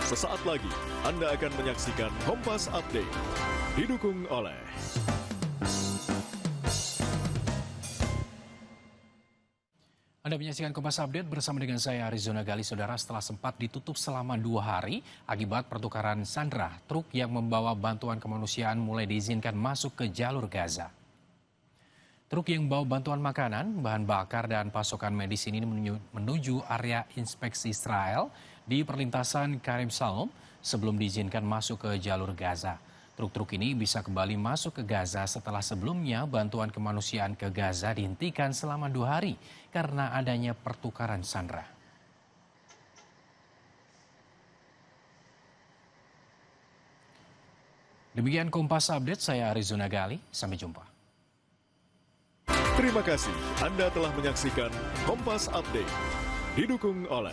Sesaat lagi Anda akan menyaksikan Kompas Update. Didukung oleh Anda menyaksikan Kompas Update bersama dengan saya Arizona Gali. Saudara, setelah sempat ditutup selama 2 hari akibat pertukaran sandera, truk yang membawa bantuan kemanusiaan mulai diizinkan masuk ke jalur Gaza. Truk yang membawa bantuan makanan, bahan bakar, dan pasokan medis ini menuju area inspeksi Israel di perlintasan Karim Salom sebelum diizinkan masuk ke jalur Gaza. Truk-truk ini bisa kembali masuk ke Gaza setelah sebelumnya bantuan kemanusiaan ke Gaza dihentikan selama 2 hari karena adanya pertukaran sandera. Demikian Kompas Update, saya Arizona Gali. Sampai jumpa. Terima kasih Anda telah menyaksikan Kompas Update. Didukung oleh